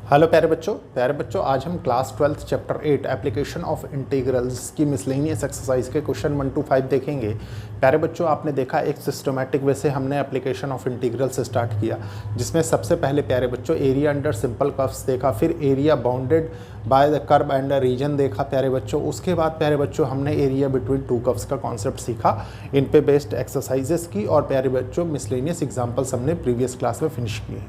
Hello प्यारे बच्चों आज हम class 12 chapter 8 application of integrals की मिसलेनियस एक्सरसाइज के क्वेश्चन 1 to 5 देखेंगे। प्यारे बच्चों आपने देखा एक सिस्टमैटिक वे से हमने एप्लीकेशन ऑफ इंटीग्रल्स स्टार्ट किया, जिसमें सबसे पहले प्यारे बच्चों एरिया अंडर सिंपल कर्व्स देखा, फिर area bounded by the curve and region देखा प्यारे बच्चों। उसके बाद प्यारे बच्चों हमने एरिया बिटवीन टू कर्व्स का कॉन्सेप्ट सीखा, इन पे बेस्ड एक्सरसाइजेस की, और प्यारे बच्चों मिसलेनियस एग्जाम्पल्स हमने प्रीवियस क्लास में फिनिश किए।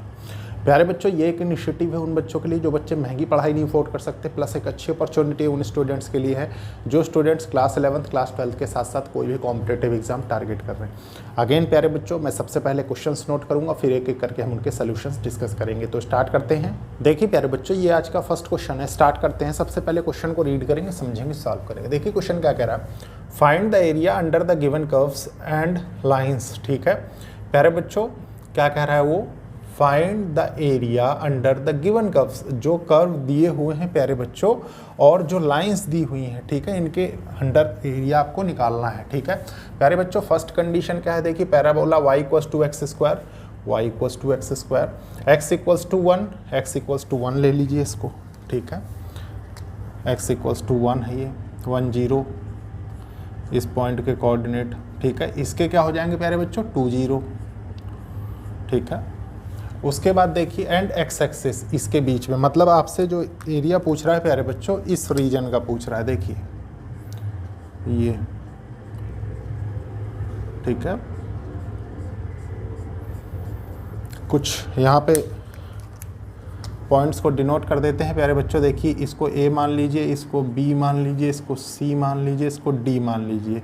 प्यारे बच्चों ये एक इनिशिएटिव है उन बच्चों के लिए जो बच्चे महंगी पढ़ाई नहीं अफोर्ड कर सकते, प्लस एक अच्छी अपॉर्चुनिटी उन स्टूडेंट्स के लिए है जो students class 11th class 12th के साथ साथ कोई भी कॉम्पिटेटिव एग्जाम टारगेट कर रहे हैं। अगेन प्यारे बच्चों मैं सबसे पहले क्वेश्चंस नोट करूंगा, फिर एक एक करके हम उनके सोल्यूशंस डिस्कस करेंगे। तो स्टार्ट करते हैं। देखिए प्यारे बच्चों ये आज का फर्स्ट क्वेश्चन है, स्टार्ट करते हैं। सबसे पहले क्वेश्चन को रीड करेंगे, समझेंगे, सॉल्व करेंगे। देखिए क्वेश्चन क्या कह रहा है, find the area under the given curves and lines. ठीक है प्यारे बच्चों क्या कह रहा है वो, find the area under the given curves, जो कर्व दिए हुए हैं प्यारे बच्चों और जो लाइंस दी हुई हैं, ठीक है, इनके अंडर एरिया आपको निकालना है। ठीक है प्यारे बच्चों फर्स्ट कंडीशन क्या है, देखिए parabola y equals to x square, y equals to x square, x equals to 1, x equals to 1 ले लीजिए इसको। ठीक है x इक्वल्स टू 1 है, ये 1 0 इस पॉइंट के कोऑर्डिनेट। ठीक है इसके क्या हो जाएंगे प्यारे बच्चों 2 0। ठीक है उसके बाद देखिए एंड एक्स एक्सिस इसके बीच में, मतलब आपसे जो एरिया पूछ रहा है प्यारे बच्चों इस रीजन का पूछ रहा है। देखिए ये ठीक है, कुछ यहाँ पे पॉइंट्स को डिनोट कर देते हैं प्यारे बच्चों। देखिए इसको ए मान लीजिए, इसको बी मान लीजिए, इसको सी मान लीजिए, इसको डी मान लीजिए।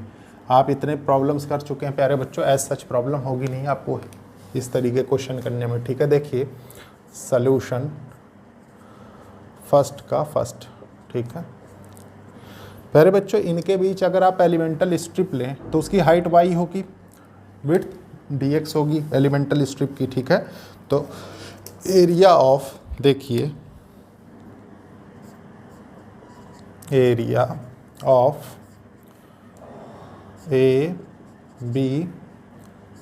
आप इतने प्रॉब्लम्स कर चुके हैं प्यारे बच्चों, एज सच प्रॉब्लम होगी नहीं आपको इस तरीके क्वेश्चन करने में। ठीक है देखिए सॉल्यूशन फर्स्ट का फर्स्ट। ठीक है प्यारे बच्चों इनके बीच अगर आप एलिमेंटल स्ट्रिप लें तो उसकी हाइट y होगी, विड्थ dx होगी एलिमेंटल स्ट्रिप की। ठीक है तो एरिया ऑफ, देखिए area of A B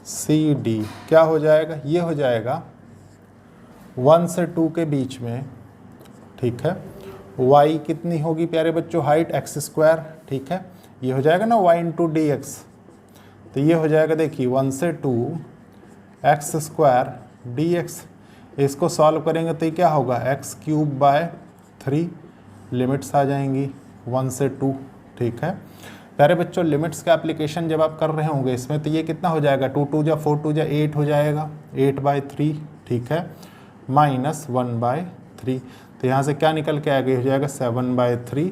C D क्या हो जाएगा, ये हो जाएगा 1 से 2 के बीच में। ठीक है y कितनी होगी प्यारे बच्चों, हाइट एक्स स्क्वायर। ठीक है ये हो जाएगा ना y इंटू डी एक्स, तो ये हो जाएगा देखिए 1 से 2 एक्स स्क्वायर डी एक्स। इसको सॉल्व करेंगे तो ये क्या होगा एक्स क्यूब बाय 3, लिमिट्स आ जाएंगी 1 से 2। ठीक है प्यारे बच्चों लिमिट्स का एप्लीकेशन जब आप कर रहे होंगे इसमें तो ये कितना हो जाएगा 2 2 जा 4 2 जा 8 हो जाएगा, 8/3। ठीक है माइनस 1/3, तो यहाँ से क्या निकल के आएगा, हो जाएगा 7/3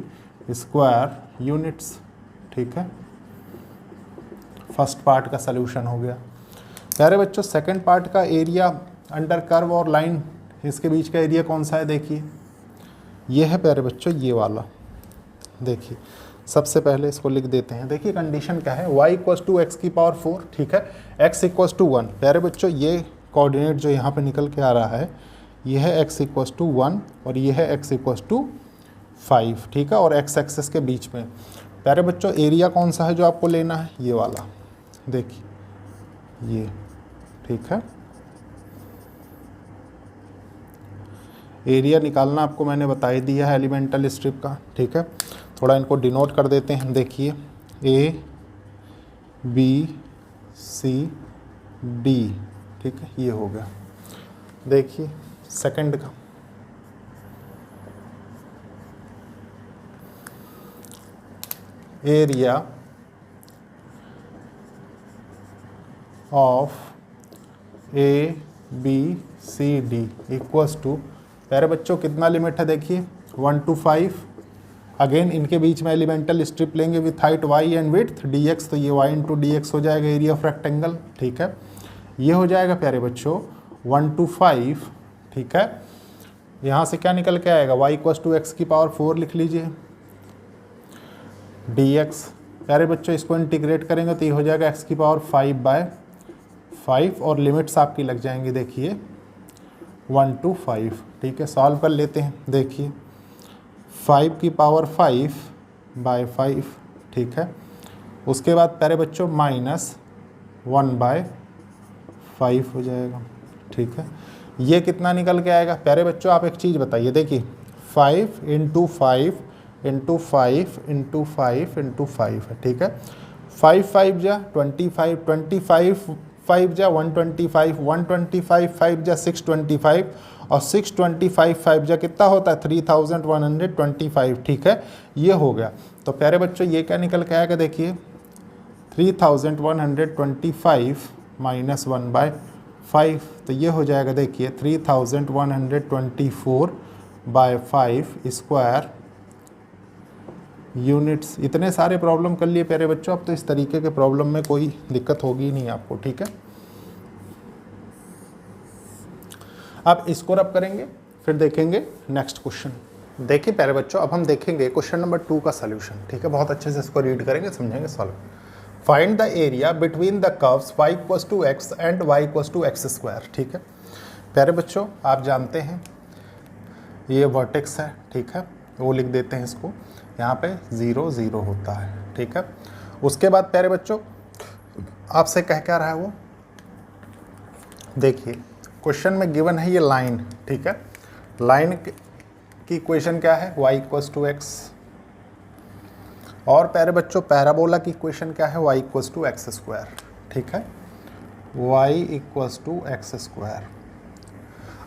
स्क्वायर यूनिट्स। ठीक है फर्स्ट पार्ट का सलूशन हो गया। प्यारे बच्चों सेकंड पार्ट का एरिया अंडर कर्व और लाइन, इसके बीच का एरिया कौन सा है, देखिए ये है प्यारे बच्चों ये वाला। देखिए सबसे पहले इसको लिख देते हैं। देखिए कंडीशन क्या है, y इक्वल्स टू एक्स की पावर 4। ठीक है x इक्वल्स टू 1। प्यारे बच्चों ये कोऑर्डिनेट जो यहाँ पे निकल के आ रहा है ये है x इक्वल्स टू 1 और ये है x इक्वल्स टू 5। ठीक है और x एक्सिस के बीच में प्यारे बच्चों एरिया कौन सा है जो आपको लेना है, ये वाला देखिए ये। ठीक है एरिया निकालना आपको मैंने बता ही दिया है एलिमेंटल स्ट्रिप का। ठीक है थोड़ा इनको डिनोट कर देते हैं। देखिए ए बी सी डी। ठीक है ये हो गया। देखिए सेकंड का, area of A B C D equals to, प्यारे बच्चों कितना लिमिट है, देखिए 1 to 5। अगेन इनके बीच में एलिमेंटल स्ट्रिप लेंगे with height y and width dx, तो ये y इंटू डी एक्स हो जाएगा एरिया ऑफ रेक्टेंगल। ठीक है ये हो जाएगा प्यारे बच्चों 1 to 5। ठीक है यहाँ से क्या निकल के आएगा, y इक्वल्स टू एक्स की पावर 4 लिख लीजिए dx। प्यारे बच्चों इसको इंटीग्रेट करेंगे तो ये हो जाएगा x की पावर 5/5 और लिमिट्स आपकी लग जाएंगी देखिए 1 to 5। ठीक है सॉल्व कर लेते हैं। देखिए 5 की पावर 5/5। ठीक है उसके बाद प्यारे बच्चों माइनस 1/5 हो जाएगा। ठीक है ये कितना निकल के आएगा प्यारे बच्चों, आप एक चीज़ बताइए, देखिए 5 × 5 × 5 × 5 × 5 है, ठीक है। 5 5 जा 25, 25 5 जा 125, 125 5 जा 625 और 625 5 जा कितना होता है 3125, ठीक है। ये हो गया। तो प्यारे बच्चों ये क्या निकल के आएगा, देखिए 3125 माइनस 1/5, तो ये हो जाएगा देखिए 3124/5 स्क्वायर यूनिट्स। इतने सारे प्रॉब्लम कर लिए प्यारे बच्चों, अब तो इस तरीके के प्रॉब्लम में कोई दिक्कत होगी नहीं आपको, ठीक है। अब इसको रब करेंगे, फिर देखेंगे नेक्स्ट क्वेश्चन। देखिए प्यारे बच्चों, अब हम देखेंगे क्वेश्चन नंबर 2 का सोल्यूशन, ठीक है। बहुत अच्छे से इसको रीड करेंगे, समझेंगे, solve. Find the area between the curves y = x and y = x², ठीक है। प्यारे बच्चों आप जानते हैं ये वर्टेक्स है, ठीक है, वो लिख देते हैं इसको, यहाँ पे 0 0 होता है, ठीक है। उसके बाद प्यारे बच्चों आपसे कह क्या रहा है वो, देखिए क्वेश्चन में गिवन है ये लाइन, ठीक है। लाइन की इक्वेशन क्या है, y = x, और प्यारे बच्चों पैराबोला की इक्वेशन क्या है, y = x², ठीक है, y = x²।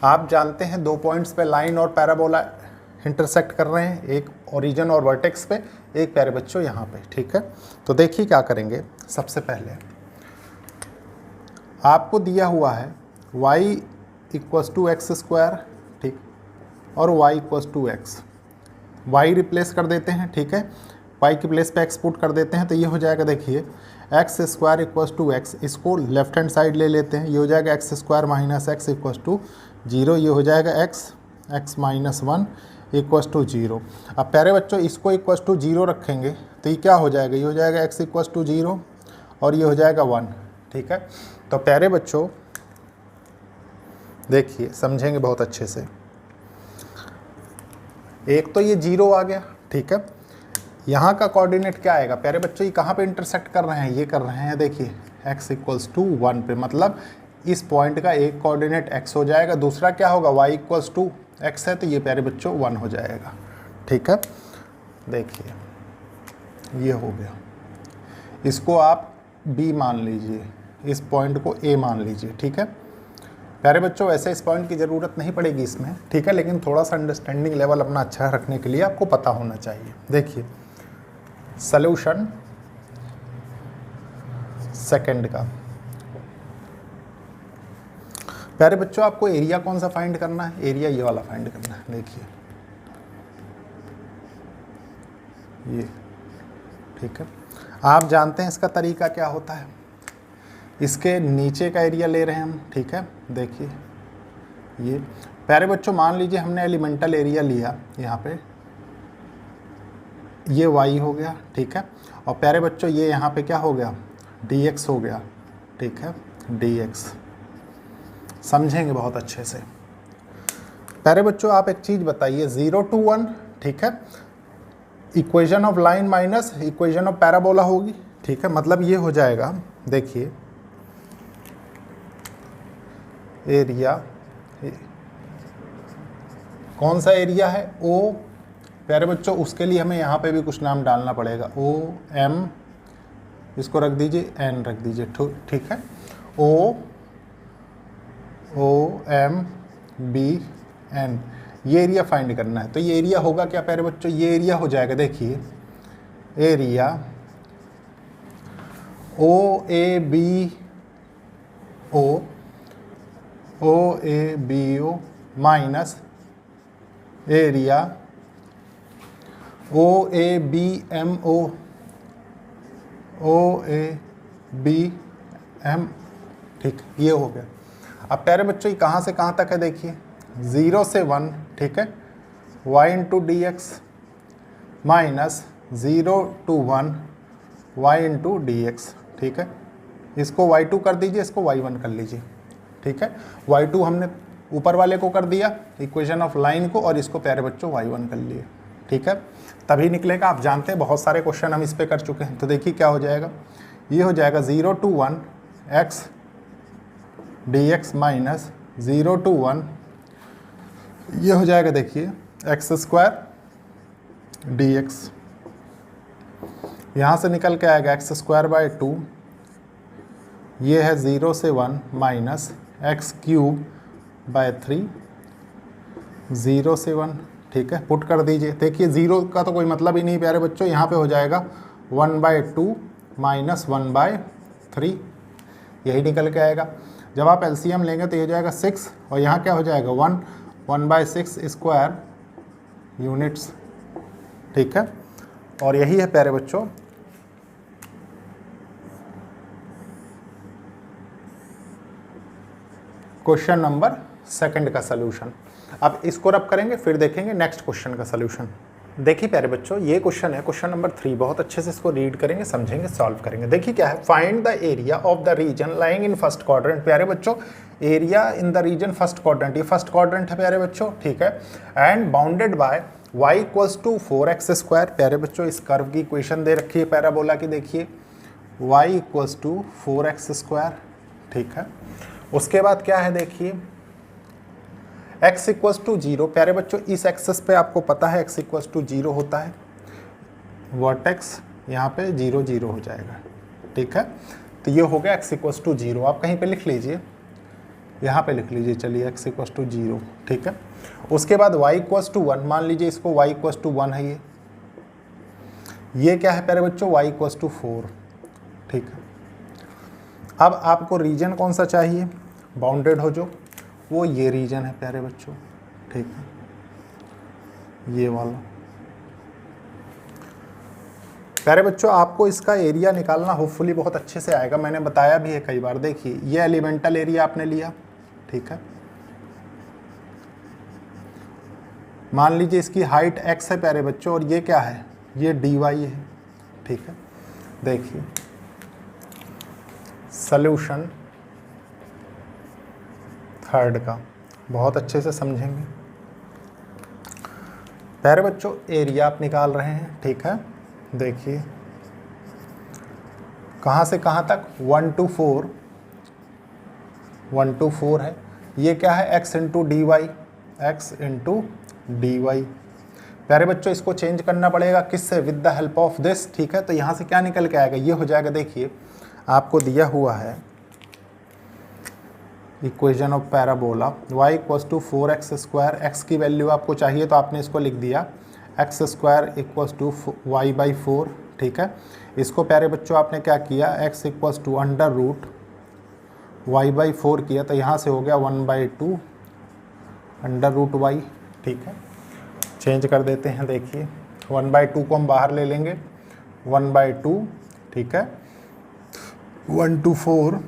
आप जानते हैं 2 पॉइंट्स पे लाइन और पैराबोला इंटरसेक्ट कर रहे हैं, एक ओरिजिन और वर्टेक्स पे, एक प्यारे बच्चों यहाँ पे, ठीक है। तो देखिए क्या करेंगे, सबसे पहले आपको दिया हुआ है y = x², ठीक, और y = x, y रिप्लेस कर देते हैं, ठीक है, y की प्लेस पे x पुट कर देते हैं, तो ये हो जाएगा देखिए x² = x, इसको लेफ्ट हैंड साइड ले लेते हैं, ये हो जाएगा x² - x = 0, ये हो जाएगा x - 1 = 0। अब प्यारे बच्चों इसको = 0 रखेंगे तो ये क्या हो जाएगा, ये हो जाएगा x = 0 और ये हो जाएगा 1, ठीक है। तो प्यारे बच्चों देखिए समझेंगे बहुत अच्छे से, एक तो ये 0 आ गया, ठीक है। यहाँ का कोऑर्डिनेट क्या आएगा प्यारे बच्चों, ये कहाँ पे इंटरसेक्ट कर रहे हैं, ये कर रहे हैं देखिए x = 1 पे, मतलब इस पॉइंट का एक कोऑर्डिनेट x हो जाएगा, दूसरा क्या होगा y = x है, तो ये प्यारे बच्चों 1 हो जाएगा, ठीक है। देखिए ये हो गया, इसको आप b मान लीजिए, इस पॉइंट को a मान लीजिए, ठीक है। प्यारे बच्चों वैसे इस पॉइंट की ज़रूरत नहीं पड़ेगी इसमें, ठीक है, लेकिन थोड़ा सा अंडरस्टैंडिंग लेवल अपना अच्छा रखने के लिए आपको पता होना चाहिए। देखिए सॉल्यूशन सेकंड का, प्यारे बच्चों आपको एरिया कौन सा फाइंड करना है, एरिया ये वाला फाइंड करना है, देखिए ये, ठीक है। आप जानते हैं इसका तरीका क्या होता है, इसके नीचे का एरिया ले रहे हैं हम, ठीक है। देखिए ये प्यारे बच्चों मान लीजिए हमने एलिमेंटल एरिया लिया, यहाँ पे ये y हो गया, ठीक है, और प्यारे बच्चों ये यहाँ पे क्या हो गया dx हो गया, ठीक है, dx। समझेंगे बहुत अच्छे से। प्यारे बच्चों आप एक चीज़ बताइए, 0 to 1, ठीक है, equation of line minus equation of parabola होगी, ठीक है, मतलब ये हो जाएगा देखिए एरिया, कौन सा एरिया है O, प्यारे बच्चों उसके लिए हमें यहाँ पे भी कुछ नाम डालना पड़ेगा, OM, इसको रख दीजिए N रख दीजिए, ठीक है, OMBN, ये एरिया फाइंड करना है। तो ये एरिया होगा क्या प्यारे बच्चों, ये एरिया हो जाएगा देखिए area OABO minus area OABMO, ठीक, ये हो गया। अब प्यारे बच्चों ये कहाँ से कहाँ तक है, देखिए 0 से 1, ठीक है, y × dx minus 0 to 1 y × dx, ठीक है। इसको y2 कर दीजिए, इसको y1 कर लीजिए, ठीक है। y2 हमने ऊपर वाले को कर दिया इक्वेशन ऑफ लाइन को, और इसको प्यारे बच्चों y1 कर लिए, ठीक है, तभी निकलेगा। आप जानते हैं बहुत सारे क्वेश्चन हम इस पे कर चुके हैं। तो देखिए क्या हो जाएगा, ये हो जाएगा 0 to 1 x dx minus 0 to 1, ये हो जाएगा देखिए एक्स स्क्वायर डी एक्स, यहाँ से निकल के आएगा एक्स स्क्वायर बाई 2, ये है 0 से 1 माइनस एक्स क्यूब बाय 3, 0 से 1, ठीक है, पुट कर दीजिए। देखिए 0 का तो कोई मतलब ही नहीं प्यारे बच्चों, यहाँ पे हो जाएगा 1/2 माइनस 1/3, यही निकल के आएगा। जब आप एलसीएम लेंगे तो ये हो जाएगा 6 और यहाँ क्या हो जाएगा 1/6 स्क्वायर यूनिट्स, ठीक है। और यही है प्यारे बच्चों क्वेश्चन नंबर 2 का सलूशन। अब इसको रब करेंगे फिर देखेंगे नेक्स्ट क्वेश्चन का सलूशन। देखिए प्यारे बच्चों ये क्वेश्चन है क्वेश्चन नंबर 3, बहुत अच्छे से इसको रीड करेंगे, समझेंगे, सॉल्व करेंगे। देखिए क्या है, find the area of the region lying in first quadrant. प्यारे बच्चों area in the region first quadrant, ये फर्स्ट क्वाड्रेंट है प्यारे बच्चों, ठीक है। And bounded by y = 4x square. प्यारे बच्चों इस कर्व की इक्वेशन दे रखी है पैराबोला की, देखिए y = 4x स्क्वायर, ठीक है। उसके बाद क्या है देखिए x = 0। प्यारे बच्चों इस एक्सेस पे आपको पता है x = 0 होता है, वर्टेक्स यहाँ पे 0 0 हो जाएगा, ठीक है। तो ये हो गया x = 0, आप कहीं पे लिख लीजिए, यहाँ पे लिख लीजिए, चलिए x = 0, ठीक है। उसके बाद y = 1, मान लीजिए इसको y = 1 है, ये क्या है प्यारे बच्चों y = 4, ठीक है। अब आपको रीजन कौन सा चाहिए, बाउंडेड हो जो, वो ये रीजन है प्यारे बच्चों, ठीक है, ये वाला। प्यारे बच्चों आपको इसका एरिया निकालना होपफुली बहुत अच्छे से आएगा, मैंने बताया भी है कई बार। देखिए ये एलिमेंटल एरिया आपने लिया, ठीक है। मान लीजिए इसकी हाइट x है प्यारे बच्चों, और ये क्या है, ये dy है, ठीक है। देखिए सॉल्यूशन 3 का बहुत अच्छे से समझेंगे। प्यारे बच्चों एरिया आप निकाल रहे हैं, ठीक है। देखिए कहाँ से कहाँ तक, 1 to 4, 1 to 4 है। ये क्या है x × dy, x × dy। प्यारे बच्चों इसको चेंज करना पड़ेगा किससे, with the help of this, ठीक है। तो यहाँ से क्या निकल के आएगा, ये हो जाएगा, देखिए आपको दिया हुआ है equation of parabola y = 4x square, x की वैल्यू आपको चाहिए तो आपने इसको लिख दिया x स्क्वायर = y/4, ठीक है। इसको प्यारे बच्चों आपने क्या किया, x = √y/4 किया, तो यहाँ से हो गया 1/2 √y, ठीक है। चेंज कर देते हैं, देखिए 1/2 को हम बाहर ले लेंगे, 1/2, ठीक है, 1 to 4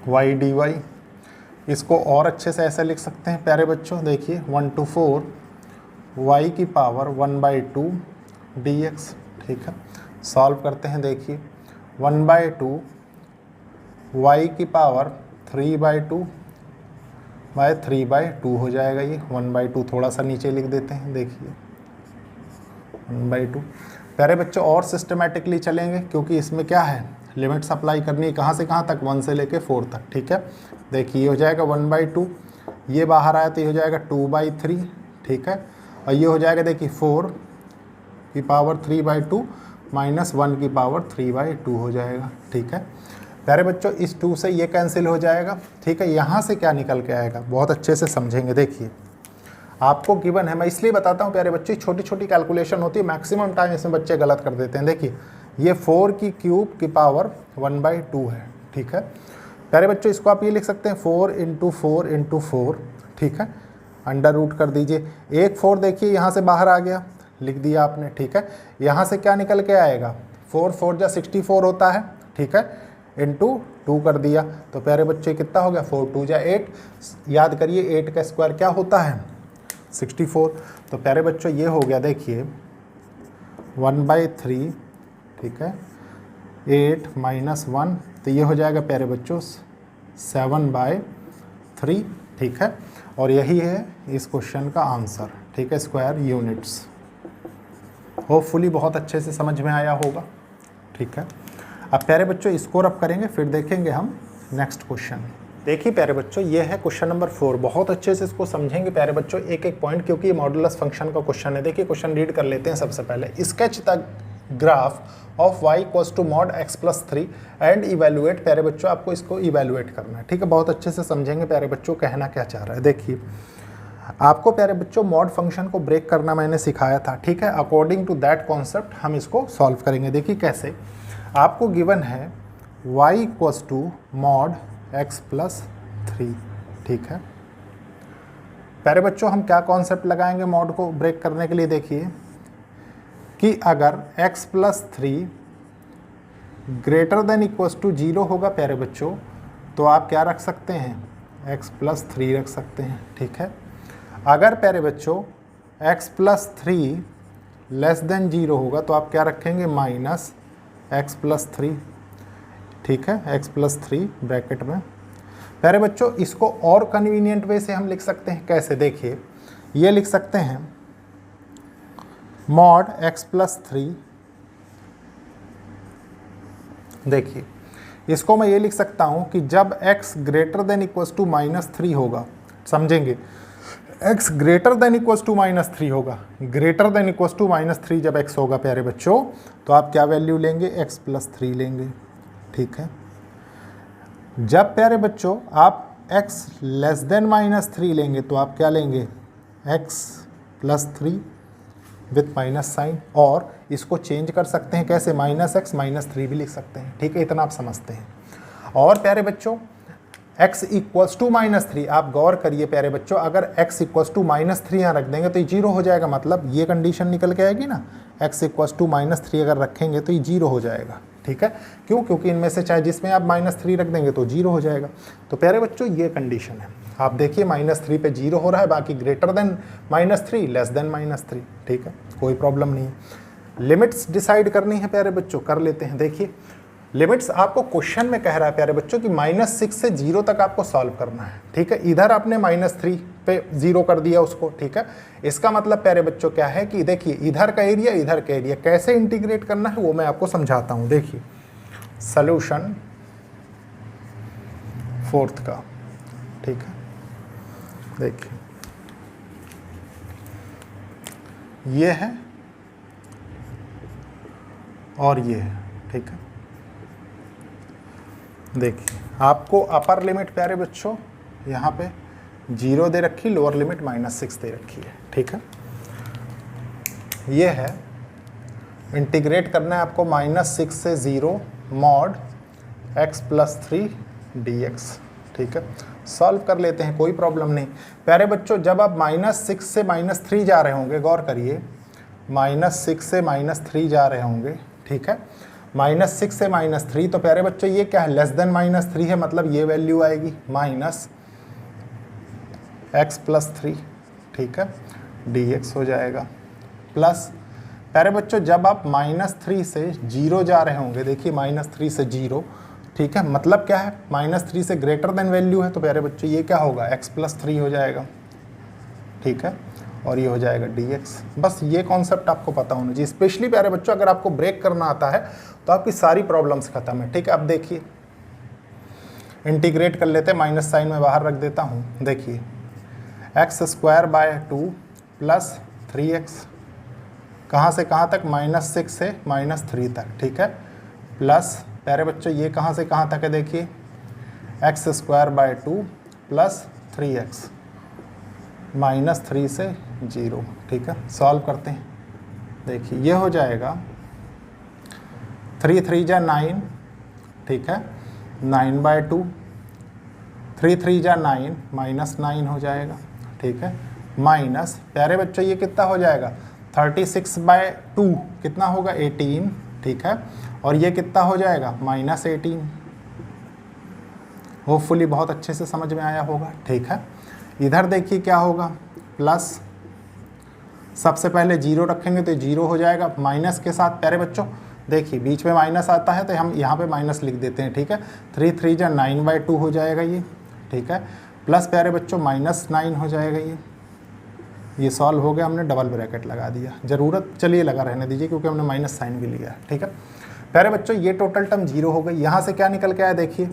√y dy। इसको और अच्छे से ऐसे लिख सकते हैं प्यारे बच्चों, देखिए 1 to 4 y की पावर 1/2 dx, ठीक है। सॉल्व करते हैं, देखिए 1/2 y की पावर 3/2 बाय 3/2 हो जाएगा, ये 1/2 थोड़ा सा नीचे लिख देते हैं, देखिए 1/2। प्यारे बच्चों और सिस्टमेटिकली चलेंगे क्योंकि इसमें क्या है, लिमिट्स अप्लाई करनी है, कहाँ से कहाँ तक, 1 से लेके 4 तक, ठीक है। देखिए ये हो जाएगा 1/2, ये बाहर आया तो ये हो जाएगा 2/3, ठीक है। और ये हो जाएगा देखिए 4 की पावर 3/2 माइनस 1 की पावर 3/2 हो जाएगा, ठीक है। प्यारे बच्चों इस 2 से ये कैंसिल हो जाएगा, ठीक है। यहाँ से क्या निकल के आएगा, बहुत अच्छे से समझेंगे। देखिए आपको गिवन है, मैं इसलिए बताता हूँ प्यारे बच्चे, छोटी छोटी कैलकुलेशन होती है, मैक्सिमम टाइम इसमें बच्चे गलत कर देते हैं। देखिए ये 4 की क्यूब की पावर 1/2 है, ठीक है। प्यारे बच्चों इसको आप ये लिख सकते हैं 4 × 4 × 4, ठीक है, √ कर दीजिए। एक 4 देखिए यहाँ से बाहर आ गया, लिख दिया आपने, ठीक है। यहाँ से क्या निकल के आएगा, 4 4 जा 64 होता है, ठीक है, × 2 कर दिया, तो प्यारे बच्चे कितना हो गया, 4 2 जा 8। याद करिए 8 का स्क्वायर क्या होता है, 64। तो प्यारे बच्चों ये हो गया, देखिए 1/3, ठीक है, 8 - 1, तो ये हो जाएगा प्यारे बच्चों 7/3, ठीक है। और यही है इस क्वेश्चन का आंसर, ठीक है, स्क्वायर यूनिट्स। होपफुली बहुत अच्छे से समझ में आया होगा, ठीक है। अब प्यारे बच्चों इसको रब करेंगे फिर देखेंगे हम नेक्स्ट क्वेश्चन देखिए प्यारे बच्चों, ये है क्वेश्चन नंबर 4। बहुत अच्छे से इसको समझेंगे प्यारे बच्चों, एक एक पॉइंट, क्योंकि ये मॉडुलस फंक्शन का क्वेश्चन है। देखिए क्वेश्चन रीड कर लेते हैं। सबसे पहले sketch the graph of y equals to mod x plus 3 and evaluate. प्यारे बच्चों आपको इसको इवेलुएट करना है, ठीक है। बहुत अच्छे से समझेंगे प्यारे बच्चों कहना क्या चाह रहा है। देखिए आपको प्यारे बच्चों मॉड फंक्शन को ब्रेक करना मैंने सिखाया था, ठीक है। अकॉर्डिंग टू दैट कॉन्सेप्ट हम इसको सॉल्व करेंगे। देखिए कैसे, आपको गिवन है y equals to mod x plus 3, ठीक है। प्यारे बच्चों हम क्या कॉन्सेप्ट लगाएंगे मॉड को ब्रेक करने के लिए? देखिए कि अगर x plus 3 greater than equals to 0 होगा प्यारे बच्चों, तो आप क्या रख सकते हैं? x प्लस 3 रख सकते हैं, ठीक है। अगर प्यारे बच्चों x प्लस 3 लेस देन 0 होगा तो आप क्या रखेंगे? माइनस x प्लस 3, ठीक है, x प्लस 3 ब्रैकेट में। प्यारे बच्चों इसको और कन्वीनियंट वे से हम लिख सकते हैं। कैसे? देखिए ये लिख सकते हैं मॉड x प्लस 3। देखिए इसको मैं ये लिख सकता हूँ कि जब x greater than equals to -3 होगा, समझेंगे, x greater than equals to -3 होगा, ग्रेटर देन इक्वल्स टू -3 जब x होगा प्यारे बच्चों, तो आप क्या वैल्यू लेंगे? x प्लस 3 लेंगे, ठीक है। जब प्यारे बच्चों आप x लेस देन -3 लेंगे तो आप क्या लेंगे? x plus 3 with minus sign, और इसको चेंज कर सकते हैं कैसे? -x -3 भी लिख सकते हैं, ठीक है। इतना आप समझते हैं। और प्यारे बच्चों x इक्वल्स टू -3, आप गौर करिए प्यारे बच्चों, अगर x इक्वल्स टू -3 यहाँ रख देंगे तो ये 0 हो जाएगा। मतलब ये कंडीशन निकल के आएगी ना, x इक्वल्स टू -3 अगर रखेंगे तो ये 0 हो जाएगा, ठीक है। क्यों? क्योंकि इनमें से चाहे जिसमें आप -3 रख देंगे तो 0 हो जाएगा। तो प्यारे बच्चों ये कंडीशन है। आप देखिए -3 पे 0 हो रहा है, बाकी ग्रेटर देन -3 लेस देन -3, ठीक है, कोई प्रॉब्लम नहीं है। लिमिट्स डिसाइड करनी है प्यारे बच्चों, कर लेते हैं। देखिए लिमिट्स आपको क्वेश्चन में कह रहा है प्यारे बच्चों कि -6 से 0 तक आपको सॉल्व करना है, ठीक है। इधर आपने -3 पे 0 कर दिया उसको, ठीक है। इसका मतलब प्यारे बच्चों क्या है कि देखिए इधर का एरिया इधर का एरिया कैसे इंटीग्रेट करना है वो मैं आपको समझाता हूँ। देखिए सॉल्यूशन 4th का, ठीक है। देखिए ये है और ये है, ठीक है। देखिए आपको अपर लिमिट प्यारे बच्चों यहाँ पे 0 दे रखी, लोअर लिमिट -6 दे रखी है, ठीक है। ये है इंटीग्रेट करना है आपको -6 से 0 मॉड x प्लस 3 dx, ठीक है। सॉल्व कर लेते हैं, कोई प्रॉब्लम नहीं। प्यारे बच्चों जब आप -6 से -3 जा रहे होंगे, गौर करिए, -6 से -3 जा रहे होंगे, ठीक है। -6 से -3 तो प्यारे बच्चों ये क्या है? लेस देन -3 है, मतलब ये वैल्यू आएगी -x प्लस 3, ठीक है, dx हो जाएगा। प्लस प्यारे बच्चों जब आप -3 से 0 जा रहे होंगे, देखिए -3 से 0, ठीक है, मतलब क्या है? -3 से ग्रेटर देन वैल्यू है, तो प्यारे बच्चों ये क्या होगा? x प्लस 3 हो जाएगा, ठीक है, और ये हो जाएगा dx। बस ये कॉन्सेप्ट आपको पता होना चाहिए। स्पेशली प्यारे बच्चों अगर आपको ब्रेक करना आता है तो आपकी सारी प्रॉब्लम्स खत्म है, ठीक है। अब देखिए इंटीग्रेट कर लेते हैं, माइनस साइन में बाहर रख देता हूँ। देखिए x² 2 प्लस 3x, कहाँ से कहाँ तक? -6 से -3 तक, ठीक है। प्लस प्यारे बच्चों ये कहाँ से कहाँ तक है? देखिए x² 2 प्लस 3x, -3 से 0, ठीक है। सॉल्व करते हैं। देखिए ये हो जाएगा 3 3 जा 9, ठीक है, 9/2, 3 3 जा 9, -9 हो जाएगा, ठीक है। माइनस प्यारे बच्चों ये कितना हो जाएगा? 36/2 कितना होगा? 18, ठीक है, और ये कितना हो जाएगा? -18। होपफुली बहुत अच्छे से समझ में आया होगा, ठीक है। इधर देखिए क्या होगा? प्लस, सबसे पहले 0 रखेंगे तो 0 हो जाएगा, माइनस के साथ प्यारे बच्चों देखिए बीच में माइनस आता है तो हम यहाँ पे माइनस लिख देते हैं, ठीक है। 3 3 जा 9/2 हो जाएगा ये, ठीक है। प्लस प्यारे बच्चों -9 हो जाएगा ये सॉल्व हो गया, हमने डबल ब्रैकेट लगा दिया। ज़रूरत चलिए लगा रहने दीजिए क्योंकि हमने माइनस साइन भी लिया, ठीक है। प्यारे बच्चों ये टोटल टर्म 0 हो गई। यहाँ से क्या निकल के आया? देखिए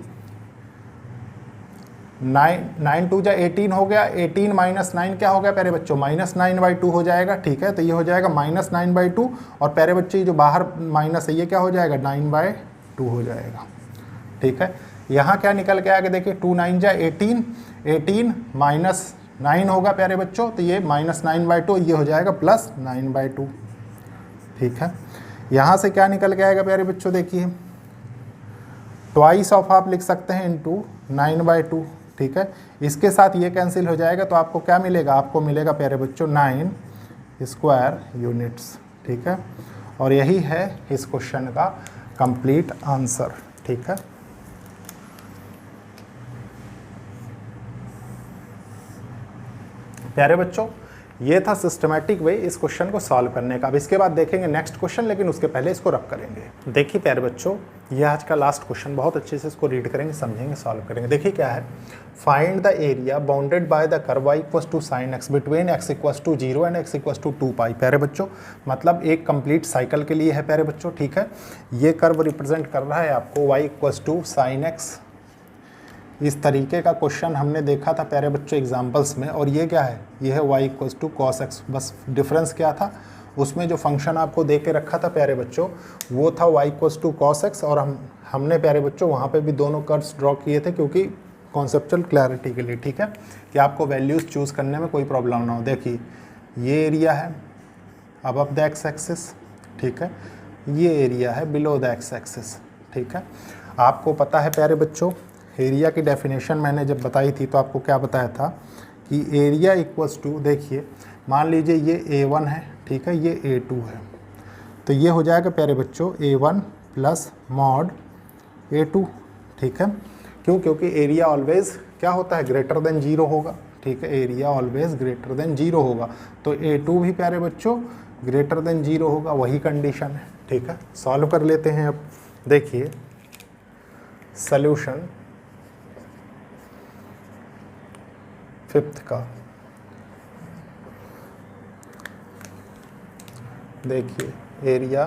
9 2 जा 18 हो गया, 18 माइनस 9 क्या हो गया प्यारे बच्चों, -9/2 हो जाएगा। ठीक है, तो ये हो जाएगा -9/2 और प्यारे बच्चे जो बाहर माइनस है ये क्या हो जाएगा, 9/2 हो जाएगा। ठीक है, यहाँ क्या निकल के आगे देखिए, 2 9 जा 18, 18 माइनस 9 होगा प्यारे बच्चों, तो ये -9/2, ये हो जाएगा +9/2। ठीक है, यहाँ से क्या निकल के आएगा प्यारे बच्चों, देखिए ट्वाइस ऑफ आप लिख सकते हैं इनटू 9/2। ठीक है, इसके साथ ये कैंसिल हो जाएगा, तो आपको क्या मिलेगा, आपको मिलेगा प्यारे बच्चों 9 स्क्वायर यूनिट्स। ठीक है, और यही है इस क्वेश्चन का कंप्लीट आंसर। ठीक है, प्यारे बच्चों ये था सिस्टमैटिक वे इस क्वेश्चन को सॉल्व करने का। अब इसके बाद देखेंगे नेक्स्ट क्वेश्चन, लेकिन उसके पहले इसको रब करेंगे। देखिए प्यारे बच्चों, ये आज का लास्ट क्वेश्चन, बहुत अच्छे से इसको रीड करेंगे, समझेंगे, सॉल्व करेंगे। देखिए क्या है, find the area bounded by the curve y = sin x between x = 0 and x = 2π। प्यारे बच्चों मतलब एक कंप्लीट साइकिल के लिए है प्यारे बच्चों। ठीक है, ये कर्व रिप्रेजेंट कर रहा है आपको y = sin x। इस तरीके का क्वेश्चन हमने देखा था प्यारे बच्चों एग्जाम्पल्स में, और ये क्या है, ये है y = cos x। बस डिफरेंस क्या था, उसमें जो फंक्शन आपको दे के रखा था प्यारे बच्चों वो था y = cos x, और हमने प्यारे बच्चों वहाँ पे भी दोनों कर्व्स ड्रॉ किए थे क्योंकि कॉन्सेप्चुअल क्लैरिटी के लिए। ठीक है, कि आपको वैल्यूज़ चूज़ करने में कोई प्रॉब्लम ना हो। देखिए ये एरिया है अबव द x एक्सिस, ठीक है, ये एरिया है बिलो द x एक्सिस। ठीक है, आपको पता है प्यारे बच्चों एरिया की डेफिनेशन मैंने जब बताई थी तो आपको क्या बताया था कि एरिया इक्वल्स टू, देखिए मान लीजिए ये A1 है, ठीक है, ये A2 है, तो ये हो जाएगा प्यारे बच्चों A1 + mod A2। ठीक है, क्यों, क्योंकि एरिया ऑलवेज क्या होता है, ग्रेटर देन 0 होगा। ठीक है, एरिया ऑलवेज ग्रेटर देन 0 होगा, तो A2 भी प्यारे बच्चों ग्रेटर देन 0 होगा, वही कंडीशन है। ठीक है, सॉल्व कर लेते हैं। अब देखिए सॉल्यूशन 5th का, देखिए एरिया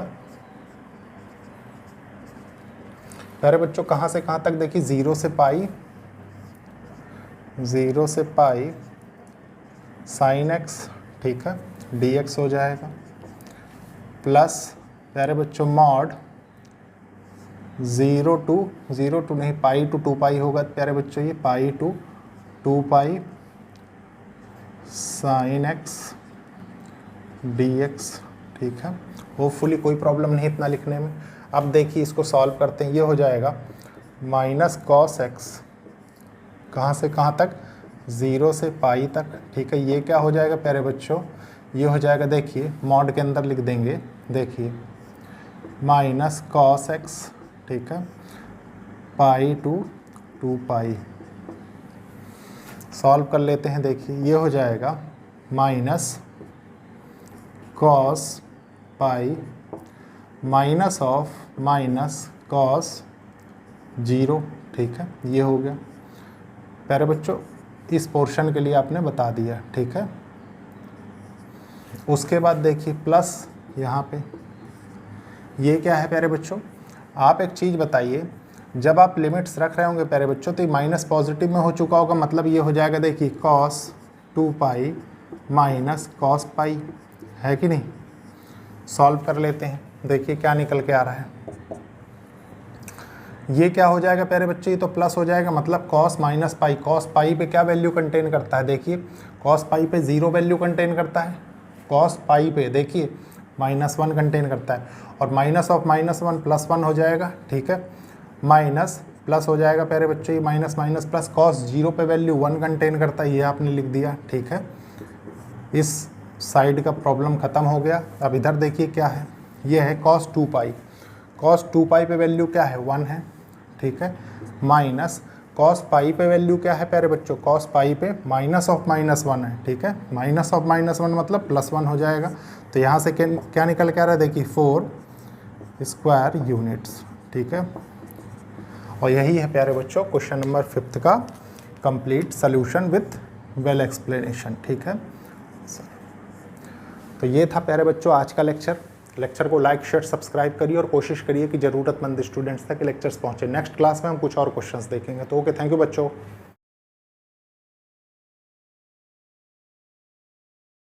प्यारे बच्चों कहाँ से कहाँ तक, देखिए 0 से पाई, 0 से पाई sin x, ठीक है, dx हो जाएगा, प्लस प्यारे बच्चों mod 0 to नहीं, पाई टू 2π होगा प्यारे बच्चों, ये पाई टू 2π sin x dx। ठीक है, होपफुली कोई प्रॉब्लम नहीं इतना लिखने में। अब देखिए इसको सॉल्व करते हैं, ये हो जाएगा -cos x, कहाँ से कहाँ तक, 0 से पाई तक। ठीक है, ये क्या हो जाएगा प्यारे बच्चों, ये हो जाएगा, देखिए मॉड के अंदर लिख देंगे, देखिए -cos x, ठीक है, पाई टू 2π। सॉल्व कर लेते हैं, देखिए ये हो जाएगा -cos पाई -cos 0। ठीक है, ये हो गया प्यारे बच्चों, इस पोर्शन के लिए आपने बता दिया। ठीक है, उसके बाद देखिए प्लस यहाँ पे ये क्या है प्यारे बच्चों, आप एक चीज़ बताइए, जब आप लिमिट्स रख रहे होंगे प्यारे बच्चों तो माइनस पॉजिटिव में हो चुका होगा, मतलब ये हो जाएगा, देखिए cos 2π -cos π, है कि नहीं। सॉल्व कर लेते हैं, देखिए क्या निकल के आ रहा है, ये क्या हो जाएगा प्यारे बच्चे, ये तो प्लस हो जाएगा, मतलब cos -π, cos π पे क्या वैल्यू कंटेन करता है, देखिए cos π पे 0 वैल्यू कंटेन करता है, cos π पे देखिए -1 कंटेन करता है, और -(-1) +1 हो जाएगा। ठीक है, माइनस प्लस हो जाएगा प्यारे बच्चे, ये माइनस माइनस प्लस, cos 0 पे वैल्यू 1 कंटेन करता है, ये आपने लिख दिया। ठीक है, इस साइड का प्रॉब्लम ख़त्म हो गया। अब इधर देखिए क्या है, ये है cos 2π, cos 2π पे वैल्यू क्या है, 1 है। ठीक है, माइनस cos π पे वैल्यू क्या है प्यारे बच्चों, cos π पे -(-1) है। ठीक है, -(-1) मतलब +1 हो जाएगा, तो यहाँ से क्या निकल के आ रहा है, देखिए 4 स्क्वायर यूनिट्स। ठीक है, और यही है प्यारे बच्चों क्वेश्चन नंबर 5th का complete solution with well explanation. ठीक है, तो ये था प्यारे बच्चों आज का लेक्चर को लाइक शेयर सब्सक्राइब करिए और कोशिश करिए कि ज़रूरतमंद स्टूडेंट्स तक लेक्चर्स पहुँचे। नेक्स्ट क्लास में हम कुछ और क्वेश्चंस देखेंगे। तो ओके, थैंक यू बच्चों।